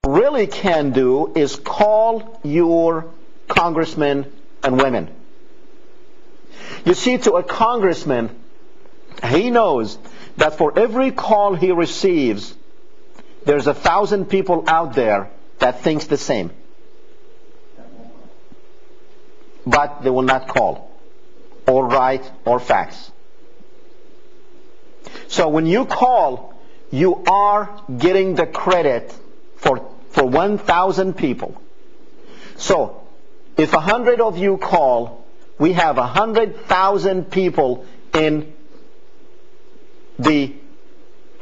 really can do is call your congressmen and women. You see, to a congressman, he knows that for every call he receives, there's 1,000 people out there that thinks the same. But they will not call, or write, or fax. So when you call, you are getting the credit for 1,000 people. So if 100 of you call, we have 100,000 people in the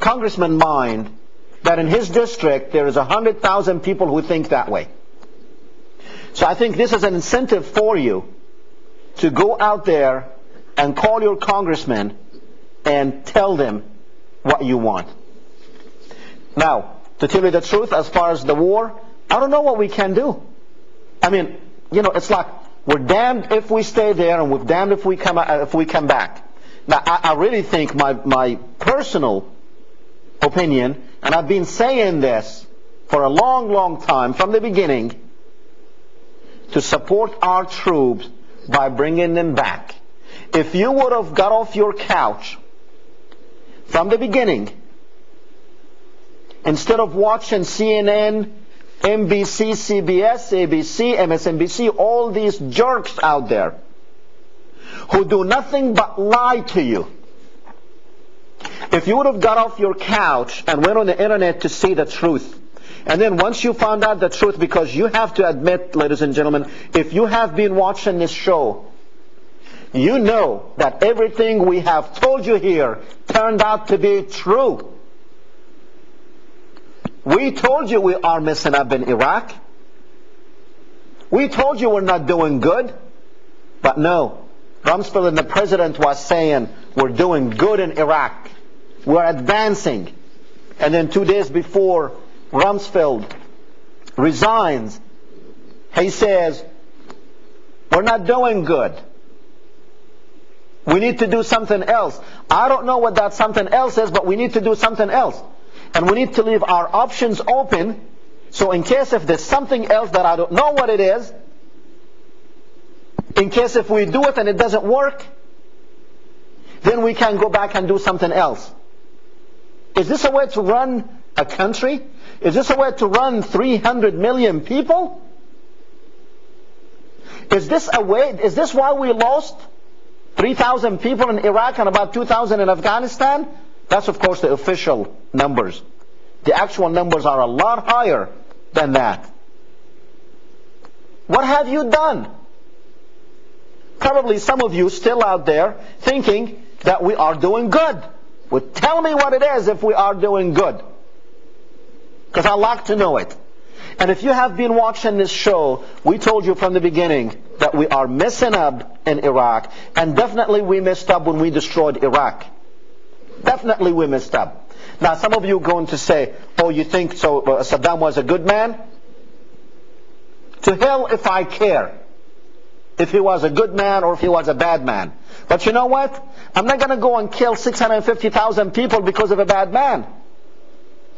congressman's mind that in his district there is 100,000 people who think that way. So I think this is an incentive for you to go out there and call your congressman and tell them what you want. Now, to tell you the truth, as far as the war, I don't know what we can do. I mean, you know, it's like we're damned if we stay there and we're damned if we come back. Now, I really think my personal opinion, and I've been saying this for a long, long time from the beginning, to support our troops by bringing them back. If you would have got off your couch from the beginning, instead of watching CNN, NBC, CBS, ABC, MSNBC, all these jerks out there who do nothing but lie to you. If you would have got off your couch and went on the internet to see the truth, and then once you found out the truth, because you have to admit, ladies and gentlemen, if you have been watching this show, you know that everything we have told you here turned out to be true. We told you we are messing up in Iraq. We told you we're not doing good. But no, Rumsfeld and the president was saying we're doing good in Iraq. We're advancing. And then 2 days before Rumsfeld resigns, he says, we're not doing good. We need to do something else. I don't know what that something else is, but we need to do something else. And we need to leave our options open, so in case if there's something else that I don't know what it is, in case if we do it and it doesn't work, then we can go back and do something else. Is this a way to run a country? Is this a way to run 300 million people? Is this a way? Is this why we lost 3,000 people in Iraq and about 2,000 in Afghanistan? That's of course the official numbers. The actual numbers are a lot higher than that. What have you done? Probably some of you still out there thinking that we are doing good. Well, tell me what it is if we are doing good, because I'd like to know it. And if you have been watching this show, we told you from the beginning that we are messing up in Iraq, and definitely we messed up when we destroyed Iraq. Definitely we messed up. Now some of you are going to say, oh, you think so Saddam was a good man? To hell if I care if he was a good man or if he was a bad man. But you know what? I'm not going to go and kill 650,000 people because of a bad man.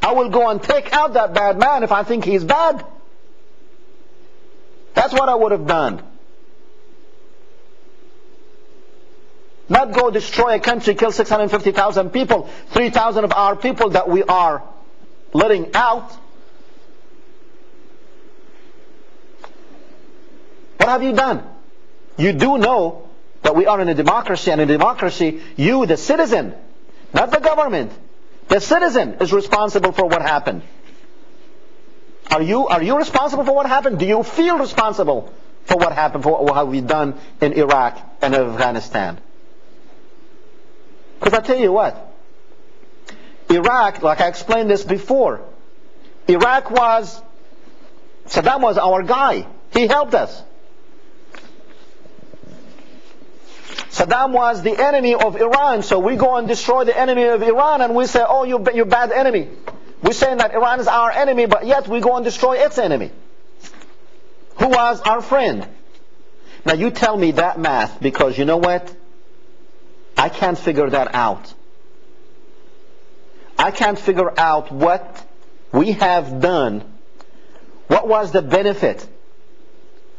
I will go and take out that bad man if I think he's bad. That's what I would have done. Not go destroy a country, kill 650,000 people, 3,000 of our people that we are letting out. What have you done? You do know that we are in a democracy, and in a democracy, you, the citizen, not the government, the citizen is responsible for what happened. Are you responsible for what happened? Do you feel responsible for what happened, for what have we done in Iraq and Afghanistan? Because I tell you what, Iraq, like I explained this before, Saddam was our guy. He helped us. Saddam was the enemy of Iran, so we go and destroy the enemy of Iran, and we say, oh, you bad enemy. We're saying that Iran is our enemy, but yet we go and destroy its enemy, who was our friend. Now you tell me that math, because you know what? I can't figure that out. I can't figure out what we have done What was the benefit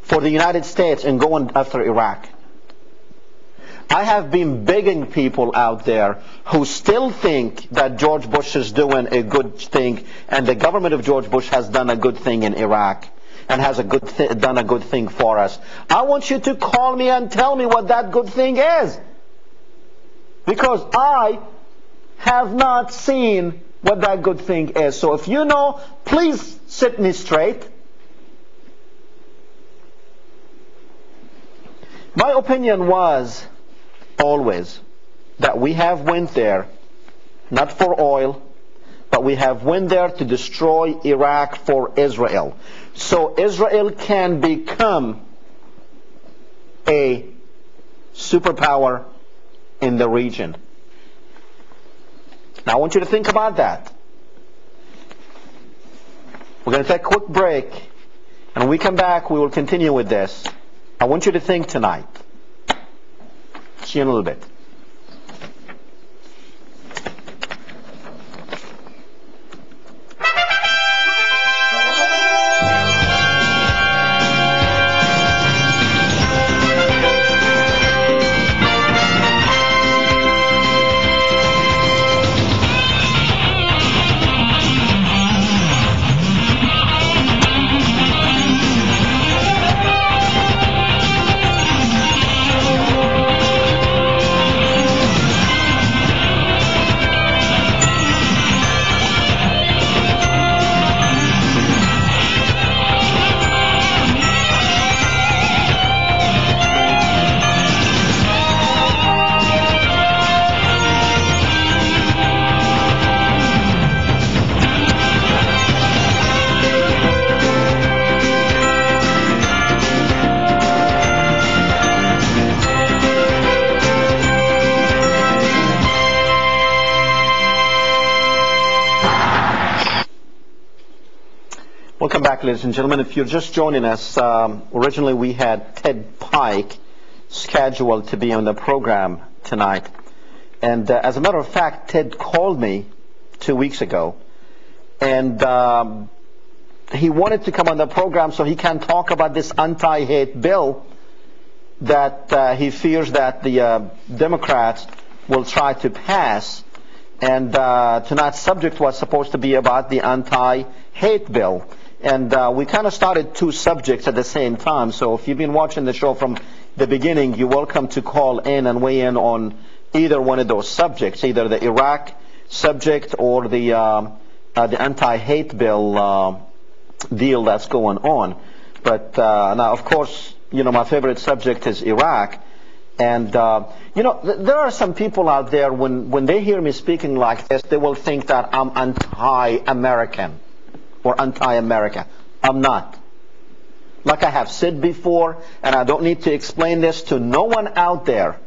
for the United States in going after Iraq? I have been begging people out there who still think that George Bush is doing a good thing and the government of George Bush has done a good thing in Iraq and has done a good thing for us. I want you to call me and tell me what that good thing is. Because I have not seen what that good thing is. So if you know, please set me straight. My opinion was always that we have went there not for oil, but we have went there to destroy Iraq for Israel, so Israel can become a superpower in the region. Now I want you to think about that. We're going to take a quick break, and when we come back we will continue with this. I want you to think tonight. See you in a little bit. Welcome back, ladies and gentlemen. If you're just joining us, originally we had Ted Pike scheduled to be on the program tonight. And as a matter of fact, Ted called me 2 weeks ago. And he wanted to come on the program so he can talk about this anti-hate bill that he fears that the Democrats will try to pass. And tonight's subject was supposed to be about the anti-hate bill. And we kind of started two subjects at the same time. So if you've been watching the show from the beginning, you're welcome to call in and weigh in on either one of those subjects, either the Iraq subject or the anti-hate bill deal that's going on. But now, of course, you know, my favorite subject is Iraq. And, you know, there are some people out there, when they hear me speaking like this, they will think that I'm anti-American or anti-America. I'm not. Like I have said before, and I don't need to explain this to no one out there,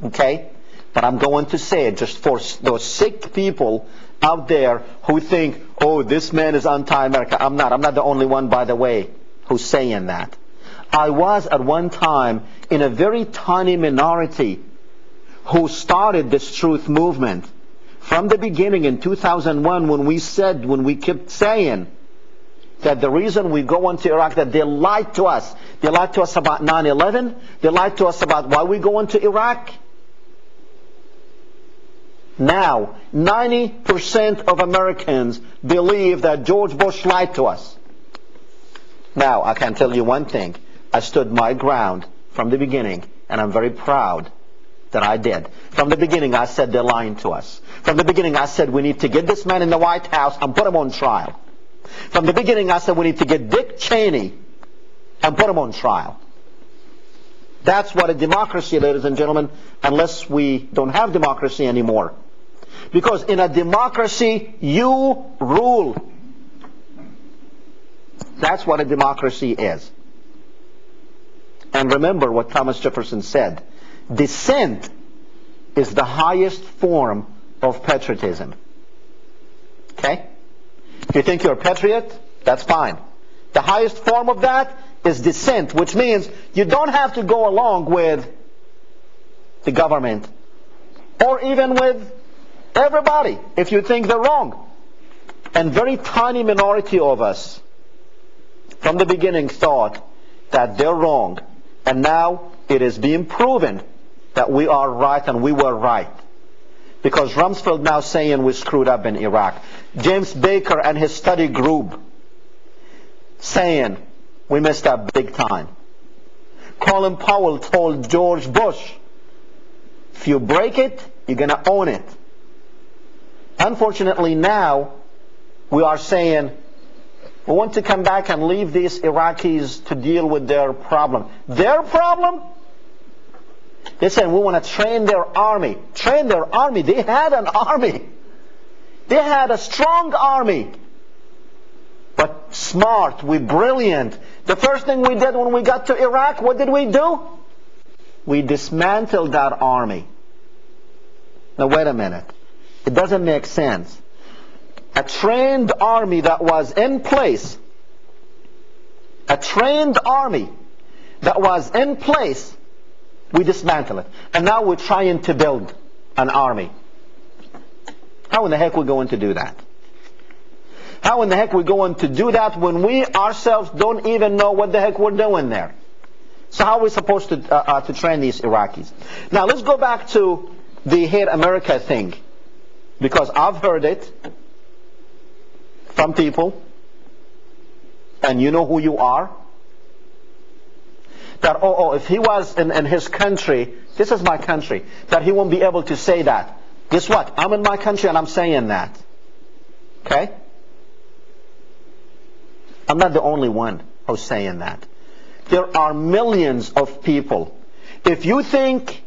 okay? But I'm going to say it just for those sick people out there who think, oh, this man is anti-America. I'm not. I'm not the only one, by the way, who's saying that. I was at one time in a very tiny minority who started this truth movement. From the beginning in 2001, when we kept saying that the reason we go into Iraq, that they lied to us. They lied to us about 9/11. They lied to us about why we go into Iraq. Now, 90% of Americans believe that George Bush lied to us. Now, I can tell you one thing. I stood my ground from the beginning, and I'm very proud that I did. From the beginning, I said they're lying to us. From the beginning, I said we need to get this man in the White House and put him on trial. From the beginning, I said we need to get Dick Cheney and put him on trial. That's what a democracy, ladies and gentlemen, unless we don't have democracy anymore. Because in a democracy, you rule. That's what a democracy is. And remember what Thomas Jefferson said. Dissent is the highest form of patriotism. Okay? If you think you're a patriot, that's fine. The highest form of that is dissent, which means you don't have to go along with the government or even with everybody if you think they're wrong. And very tiny minority of us from the beginning thought that they're wrong, and now it is being proven that we are right and we were right. Because Rumsfeld now saying we screwed up in Iraq. James Baker and his study group saying we messed up big time. Colin Powell told George Bush, if you break it, you're going to own it. Unfortunately now, we are saying we want to come back and leave these Iraqis to deal with their problem. Their problem? They're saying we want to train their army. Train their army. They had an army. They had a strong army. But smart, we're brilliant. The first thing we did when we got to Iraq, what did we do? We dismantled that army. Now wait a minute. It doesn't make sense. A trained army that was in place, a trained army that was in place, we dismantle it. And now we're trying to build an army. How in the heck are we going to do that? How in the heck are we going to do that when we ourselves don't even know what the heck we're doing there? So how are we supposed to train these Iraqis? Now let's go back to the hate America thing. Because I've heard it from people, and you know who you are, that, if he was in his country, this is my country, that he won't be able to say that. Guess what? I'm in my country and I'm saying that. Okay? I'm not the only one who's saying that. There are millions of people. If you think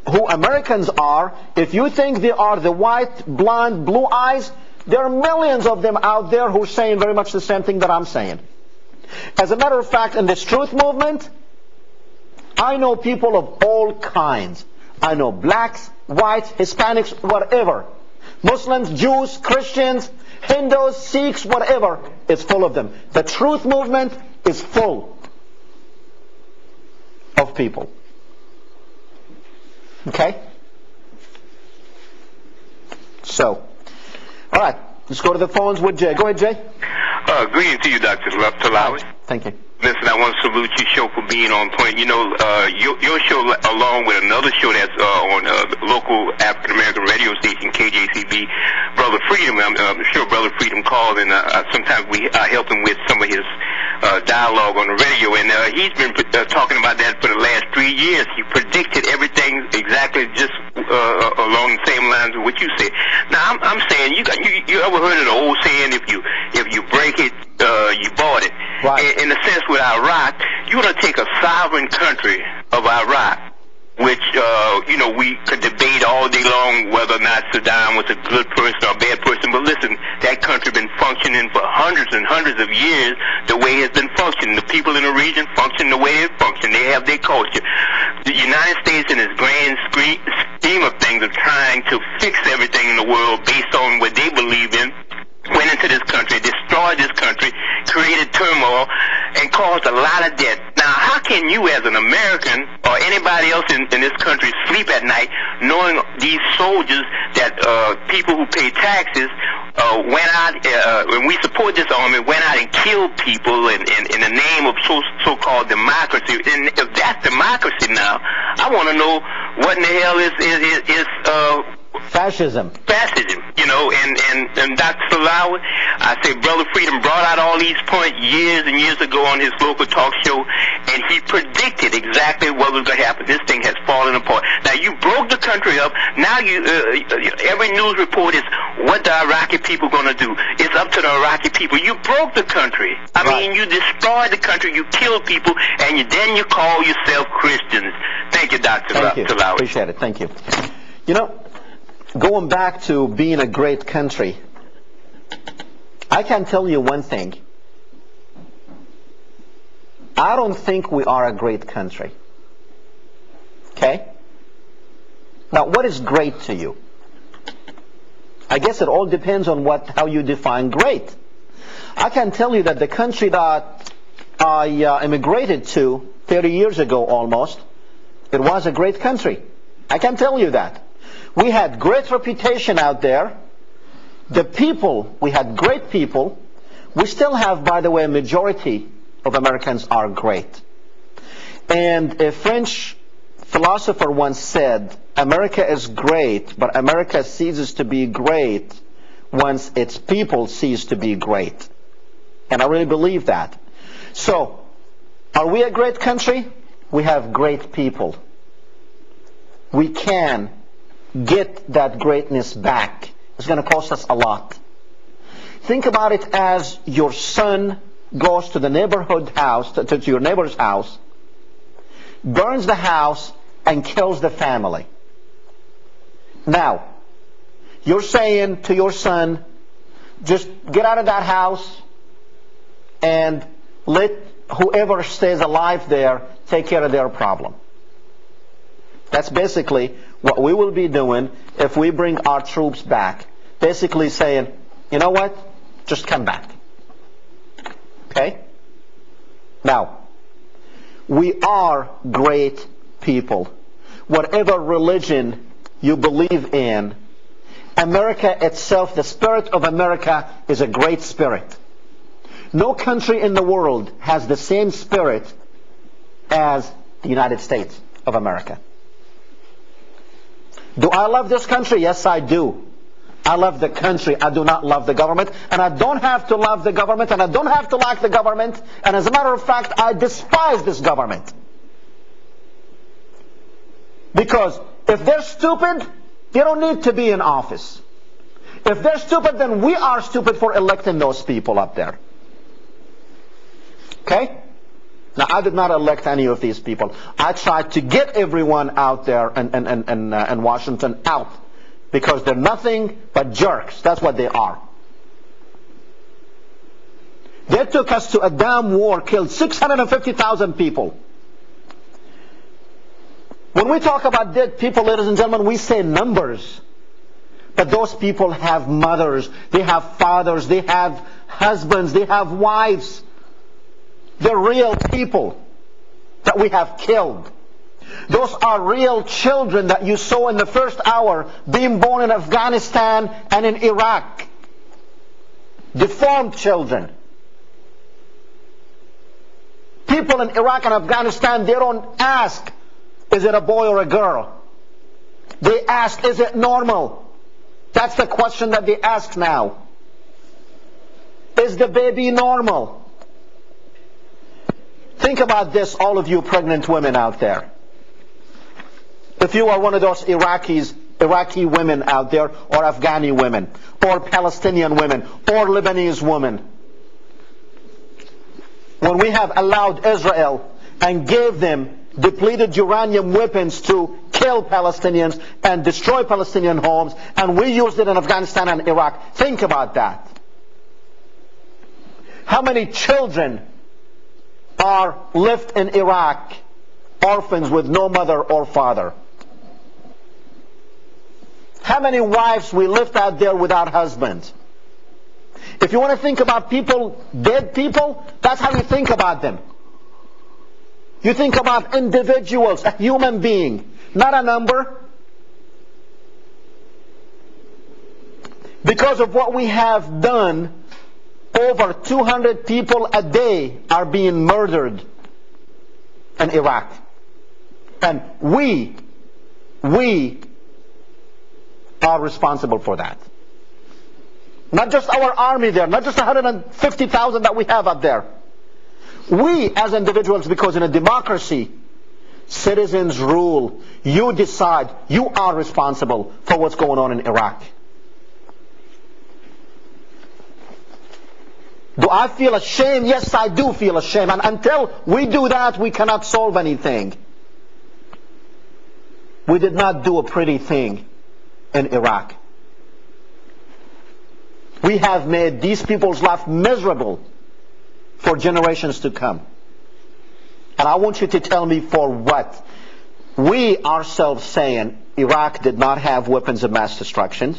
who Americans are, if you think they are the white, blonde, blue eyes, there are millions of them out there who are saying very much the same thing that I'm saying. As a matter of fact, in this truth movement, I know people of all kinds. I know blacks, whites, Hispanics, whatever. Muslims, Jews, Christians, Hindus, Sikhs, whatever. It's full of them. The truth movement is full of people. Okay? So, all right. Let's go to the phones with Jay. Go ahead, Jay. Greetings to you, Dr. Tillawi. Thank you. Listen, I want to salute your show for being on point. You know, your show, along with another show that's on local African-American radio station, KJCB, Brother Freedom. I'm sure Brother Freedom called, and sometimes I help him with some of his dialogue on the radio. And he's been talking about that for the last 3 years. He predicted everything exactly just along the same lines of what you said. Now, I'm saying, you ever heard of the old saying, if you break it, you bought it. Right. In a sense, with Iraq, you want to take a sovereign country of Iraq, which, we could debate all day long whether or not Saddam was a good person or a bad person. But listen, that country been functioning for hundreds and hundreds of years the way it's been functioning. The people in the region function the way they function. They have their culture. The United States, in its grand scheme of things, of trying to fix everything in the world based on what they believe in, went into this country, destroyed this country, created turmoil, and caused a lot of debt. Now, how can you as an American or anybody else in this country sleep at night knowing these soldiers that people who pay taxes went out, when we support this army, went out and killed people in the name of so-called democracy? And if that's democracy now, I want to know what in the hell is fascism. Fascism, and Dr. Tillawi, I say Brother Freedom brought out all these points years and years ago on his local talk show, and he predicted exactly what was going to happen. This thing has fallen apart. Now, you broke the country up. Now, every news report is what the Iraqi people going to do. It's up to the Iraqi people. You broke the country. I mean, you destroyed the country. You killed people, and then you call yourself Christians. Thank you, Dr. Tillawi. Appreciate it. Thank you. Going back to being a great country, I can tell you one thing. I don't think we are a great country. Okay? Now, what is great to you? I guess it all depends on how you define great. I can tell you that the country that I immigrated to 30 years ago almost, it was a great country. I can tell you that. We had great reputation out there. The people, we had great people. We still have, by the way, a majority of Americans are great. And a French philosopher once said, America is great, but America ceases to be great once its people cease to be great. And I really believe that. So, are we a great country? We have great people. We can get that greatness back. It's going to cost us a lot. Think about it as your son goes to the neighborhood house, to your neighbor's house, burns the house, and kills the family. Now, you're saying to your son, just get out of that house and let whoever stays alive there take care of their problem. That's basically what we will be doing if we bring our troops back. Basically saying, you know what? Just come back. Okay? Now, we are great people. Whatever religion you believe in, America itself, the spirit of America, is a great spirit. No country in the world has the same spirit as the United States of America. Do I love this country? Yes, I do. I love the country. I do not love the government. And I don't have to love the government. And I don't have to like the government. And as a matter of fact, I despise this government. Because if they're stupid, they don't need to be in office. If they're stupid, then we are stupid for electing those people up there. Okay? Now, I did not elect any of these people. I tried to get everyone out there in Washington out. Because they're nothing but jerks. That's what they are. They took us to a damn war, killed 650,000 people. When we talk about dead people, ladies and gentlemen, we say numbers. But those people have mothers, they have fathers, they have husbands, they have wives. They're real people that we have killed. Those are real children that you saw in the first hour being born in Afghanistan and in Iraq. Deformed children. People in Iraq and Afghanistan, they don't ask, is it a boy or a girl? They ask, is it normal? That's the question that they ask now. Is the baby normal? Think about this, all of you pregnant women out there. If you are one of those Iraqi women out there, or Afghani women, or Palestinian women, or Lebanese women, when we have allowed Israel and gave them depleted uranium weapons to kill Palestinians and destroy Palestinian homes, and we used it in Afghanistan and Iraq, think about that. How many children are left in Iraq, orphans with no mother or father? How many wives we left out there without husbands? If you want to think about people, dead people, that's how you think about them. You think about individuals, a human being, not a number. Because of what we have done, over 200 people a day are being murdered in Iraq. And we are responsible for that. Not just our army there, not just 150,000 that we have up there. We as individuals, because in a democracy, citizens rule. You decide. You are responsible for what's going on in Iraq. Do I feel ashamed? Yes, I do feel ashamed. And until we do that, we cannot solve anything. We did not do a pretty thing in Iraq. We have made these people's life miserable for generations to come. And I want you to tell me for what. We ourselves saying Iraq did not have weapons of mass destruction.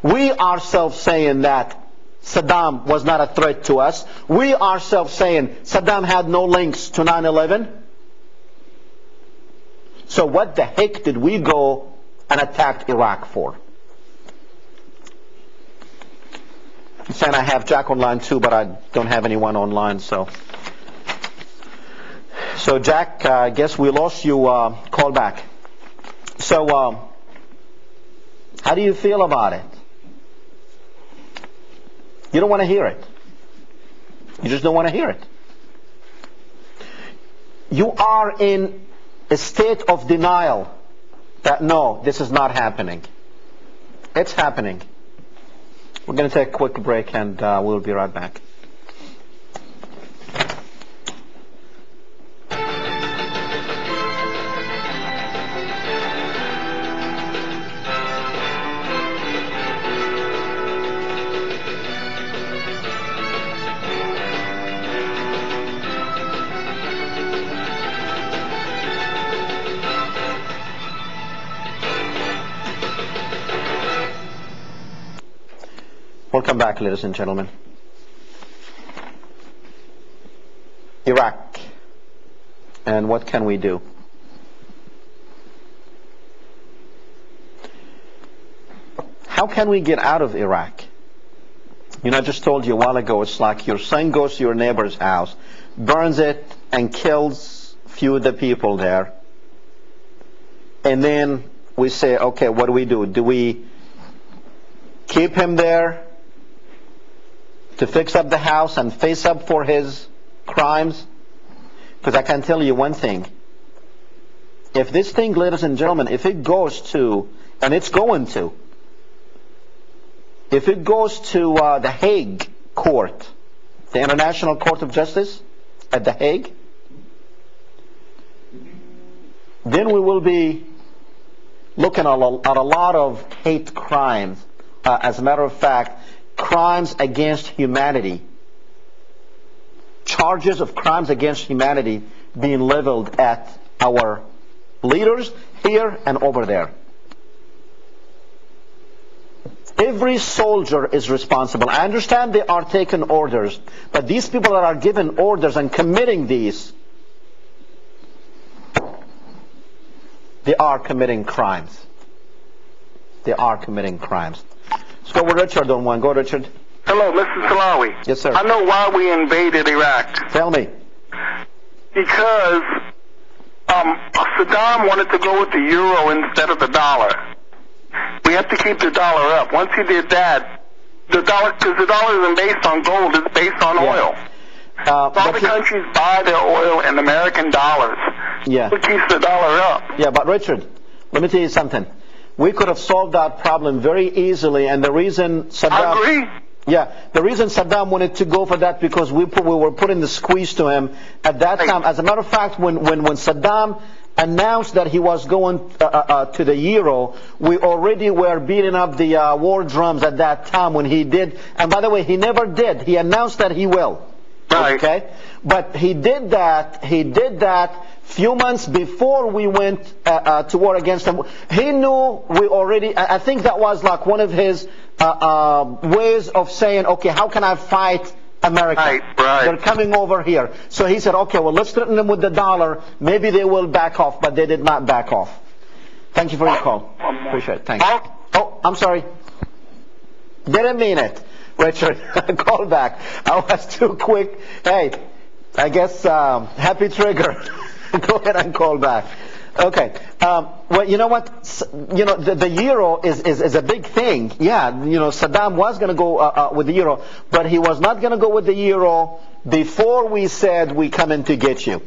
We ourselves saying that Saddam was not a threat to us. We ourselves saying Saddam had no links to 9/11. So what the heck did we go and attack Iraq for? I'm saying I have Jack online too, but I don't have anyone online, so So Jack, I guess we lost you. Call back. So how do you feel about it? You don't want to hear it. You just don't want to hear it. You are in a state of denial that no, this is not happening. It's happening. We're going to take a quick break and we'll be right back. Welcome back, ladies and gentlemen. Iraq. And what can we do? How can we get out of Iraq? You know, I just told you a while ago, it's like your son goes to your neighbor's house, burns it, and kills a few of the people there. And then we say, okay, what do? Do we keep him there to fix up the house and face up for his crimes? Because I can tell you one thing. If this thing, ladies and gentlemen, if it goes to, and it's going to, if it goes to the Hague Court, the International Court of Justice at the Hague, then we will be looking at a lot of hate crimes. As a matter of fact, crimes against humanity, charges of crimes against humanity being leveled at our leaders here and over there. Every soldier is responsible. I understand they are taking orders, but these people that are given orders and committing these, they are committing crimes. They are committing crimes. Let's go with Richard on one. Go, Richard. Hello, Mr. Tillawi. Yes, sir. I know why we invaded Iraq. Tell me. Because Saddam wanted to go with the euro instead of the dollar. We have to keep the dollar up. Once he did that, the dollar, because the dollar isn't based on gold, it's based on oil. All the countries buy their oil in American dollars. Yeah. It keeps the dollar up. Yeah, but Richard, let me tell you something. We could have solved that problem very easily, and the reason Saddam... I agree. Yeah, the reason Saddam wanted to go for that because we were putting the squeeze to him at that time. As a matter of fact, when Saddam announced that he was going to the euro, we already were beating up the war drums at that time when he did. And by the way, he never did. He announced that he will. Right. Okay? But he did that few months before we went to war against him. He knew we already, I think that was like one of his ways of saying, okay, how can I fight America? Right. They're coming over here. So he said, okay, well, let's threaten them with the dollar. Maybe they will back off, but they did not back off. Thank you for your call. Appreciate it. Thanks. Oh, I'm sorry. Didn't mean it. Richard, call back. I was too quick. Hey, I guess happy trigger. Go ahead and call back. Okay. Well, you know what? You know, the euro is a big thing. Yeah, you know, Saddam was going to go with the euro, but he was not going to go with the euro before we said we come in to get you.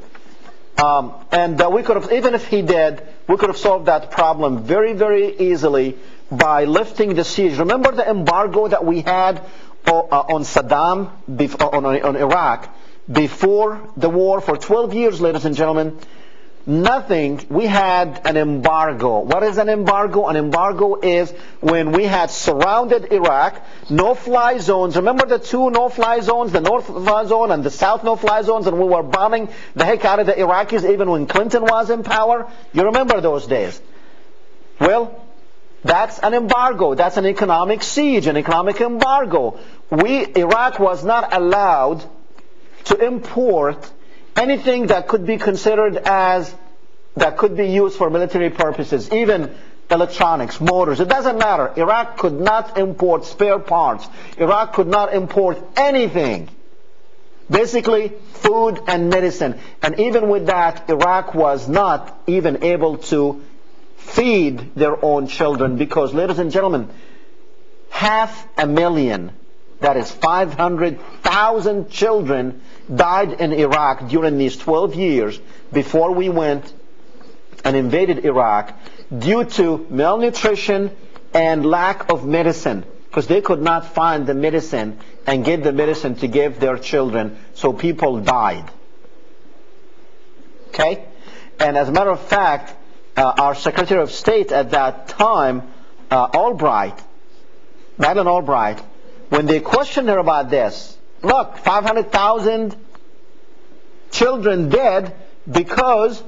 And we could have, even if he did, we could have solved that problem very, very easily by lifting the siege. Remember the embargo that we had on Saddam, on Iraq, before the war for 12 years, ladies and gentlemen? Nothing. We had an embargo. What is an embargo? An embargo is when we had surrounded Iraq, no-fly zones. Remember the two no-fly zones, the North-fly zone and the South no-fly zones, and we were bombing the heck out of the Iraqis even when Clinton was in power? You remember those days? Well, that's an embargo. That's an economic siege, an economic embargo. Iraq was not allowed to import anything that could be considered as, that could be used for military purposes, even electronics, motors. It doesn't matter. Iraq could not import spare parts. Iraq could not import anything Basically, food and medicine. And even with that, Iraq was not even able to feed their own children because, ladies and gentlemen, 500,000, that is 500,000 children died in Iraq during these 12 years before we went and invaded Iraq due to malnutrition and lack of medicine, because they could not find the medicine and get the medicine to give their children, so people died. Okay? And as a matter of fact, our Secretary of State at that time, Madeleine Albright, when they questioned her about this, look, 500,000 children dead because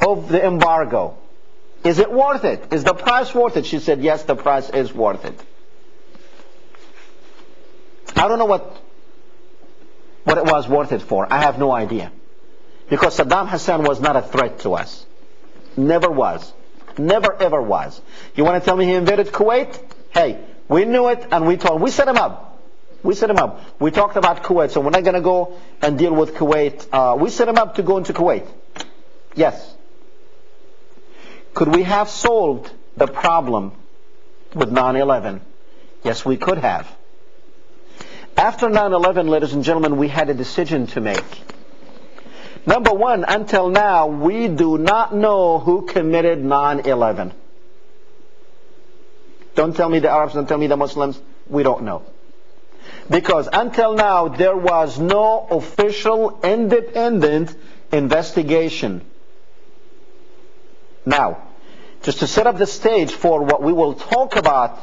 of the embargo. Is it worth it? Is the price worth it? She said, yes, the price is worth it. I don't know what it was worth it for. I have no idea. Because Saddam Hussein was not a threat to us. Never was. Never ever was. You want to tell me he invaded Kuwait? Hey, we knew it and we told him. We set him up. We set him up. We talked about Kuwait, so we're not going to go and deal with Kuwait. We set him up to go into Kuwait. Yes. Could we have solved the problem with 9/11? Yes, we could have. After 9/11, ladies and gentlemen, we had a decision to make. Number one, until now, we do not know who committed 9/11. Don't tell me the Arabs, don't tell me the Muslims. We don't know. Because until now, there was no official independent investigation. Now, just to set up the stage for what we will talk about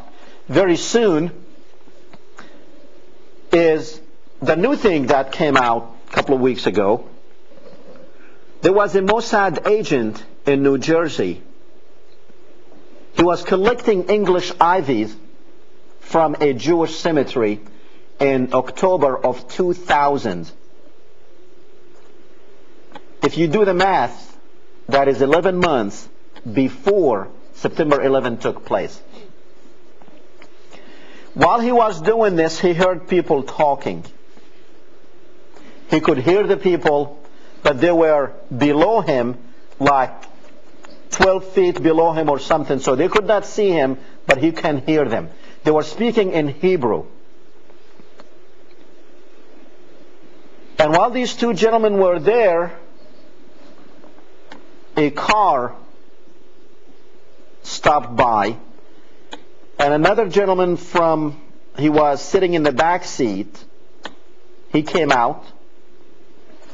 very soon, is the new thing that came out a couple of weeks ago. There was a Mossad agent in New Jersey. He was collecting English ivies from a Jewish cemetery in October of 2000. If you do the math, that is 11 months before September 11 took place. While he was doing this, he heard people talking. He could hear the people, but they were below him, like 12 feet below him or something, so they could not see him, but he can hear them. They were speaking in Hebrew. And while these two gentlemen were there, a car stopped by, and another gentleman he was sitting in the back seat, he came out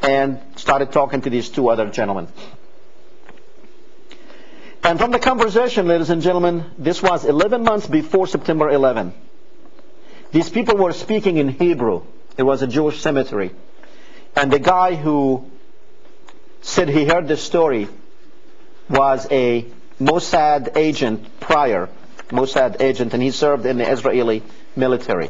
and started talking to these two other gentlemen. And from the conversation, ladies and gentlemen, this was 11 months before September 11. These people were speaking in Hebrew. It was a Jewish cemetery. And the guy who said he heard this story was a Mossad agent prior, Mossad agent, and he served in the Israeli military.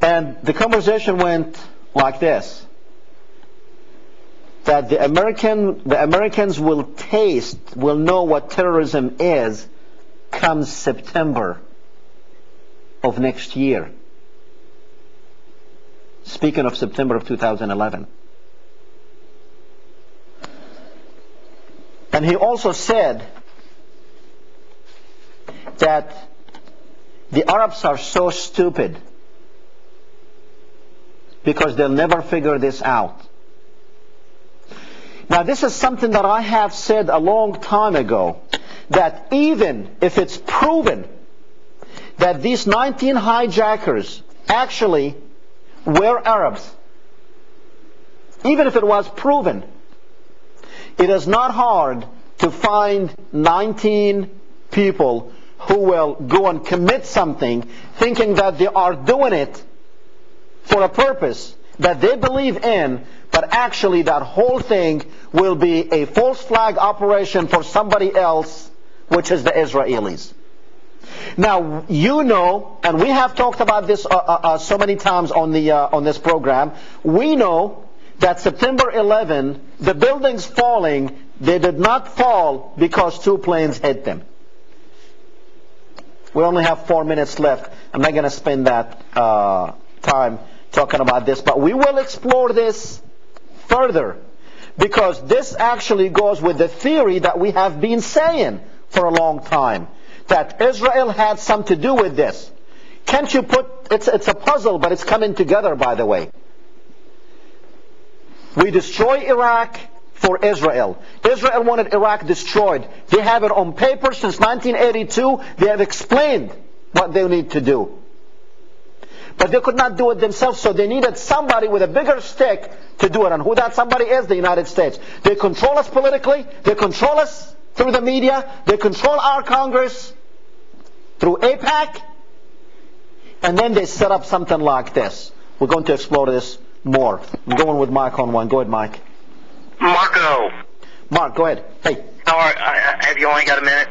And the conversation went like this, that the Americans will know what terrorism is come September of next year. Speaking of September of 2011. And he also said that the Arabs are so stupid because they'll never figure this out. Now, this is something that I have said a long time ago, that even if it's proven that these 19 hijackers actually were Arabs, even if it was proven, it is not hard to find 19 people who will go and commit something thinking that they are doing it for a purpose that they believe in, but actually that whole thing will be a false flag operation for somebody else, which is the Israelis. Now, you know, and we have talked about this so many times on this program, we know that September 11, the buildings falling, they did not fall because two planes hit them. We only have 4 minutes left. I'm not going to spend that time talking about this, but we will explore this further, because this actually goes with the theory that we have been saying for a long time, that Israel had something to do with this. Can't you put, it's a puzzle, but it's coming together, by the way. We destroy Iraq for Israel. Israel wanted Iraq destroyed. They have it on paper since 1982. They have explained what they need to do. But they could not do it themselves, so they needed somebody with a bigger stick to do it. And who that somebody is? The United States. They control us politically. They control us through the media. They control our Congress through AIPAC. And then they set up something like this. We're going to explore this more. I'm going with Mike on one. Go ahead, Mike. Marco. Mark, go ahead. Hey. Have you only got a minute?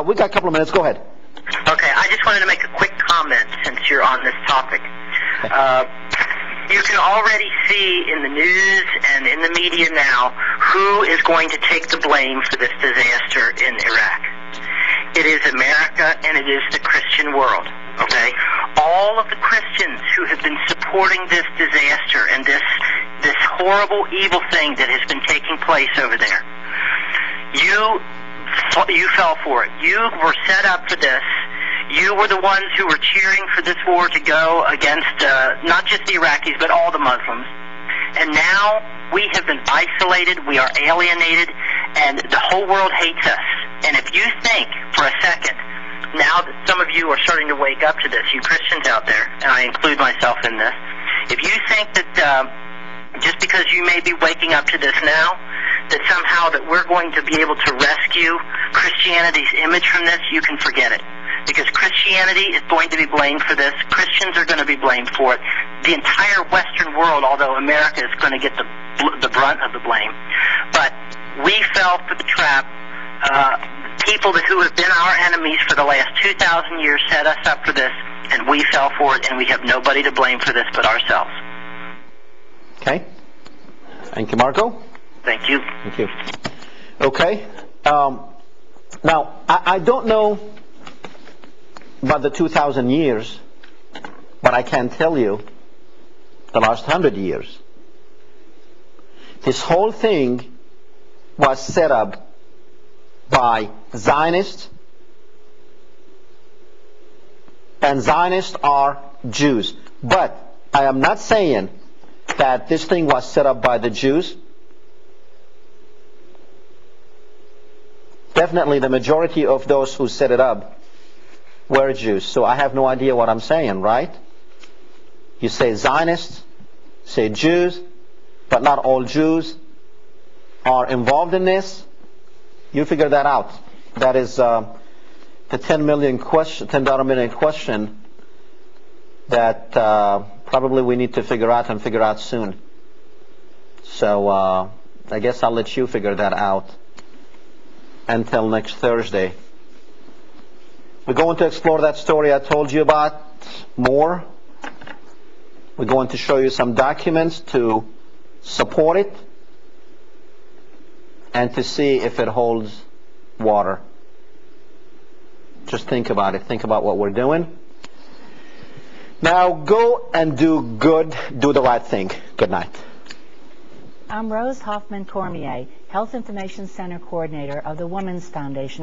We got a couple of minutes. Go ahead. Okay, I just wanted to make a quick comment since you're on this topic. You can already see in the news and in the media now who is going to take the blame for this disaster in Iraq. It is America and it is the Christian world. Okay? All of the Christians who have been supporting this disaster and this horrible, evil thing that has been taking place over there, you fell for it. You were set up for this. You were the ones who were cheering for this war to go against not just the Iraqis, but all the Muslims. And now we have been isolated, we are alienated, and the whole world hates us. And if you think for a second, now that some of you are starting to wake up to this, you Christians out there, and I include myself in this, if you think that just because you may be waking up to this now, that somehow that we're going to be able to rescue Christianity's image from this, you can forget it. Because Christianity is going to be blamed for this. Christians are going to be blamed for it. The entire Western world, although America is going to get the brunt of the blame. But we fell for the trap. People who have been our enemies for the last 2,000 years set us up for this, and we fell for it, and we have nobody to blame for this but ourselves. Okay. Thank you, Marco. Thank you. Thank you. Okay. Now, I don't know about the 2,000 years, but I can tell you the last 100 years. This whole thing was set up by Zionists, and Zionists are Jews. But I am not saying that this thing was set up by the Jews. Definitely the majority of those who set it up were Jews. So I have no idea what I'm saying, right? You say Zionists, say Jews, but not all Jews are involved in this. You figure that out. That is the $10 million question that probably we need to figure out and figure out soon. So I guess I'll let you figure that out until next Thursday. We're going to explore that story I told you about more. We're going to show you some documents to support it and to see if it holds water. Just think about it. Think about what we're doing. Now go and do good. Do the right thing. Good night. I'm Rose Hoffman Cormier, Health Information Center Coordinator of the Women's Foundation.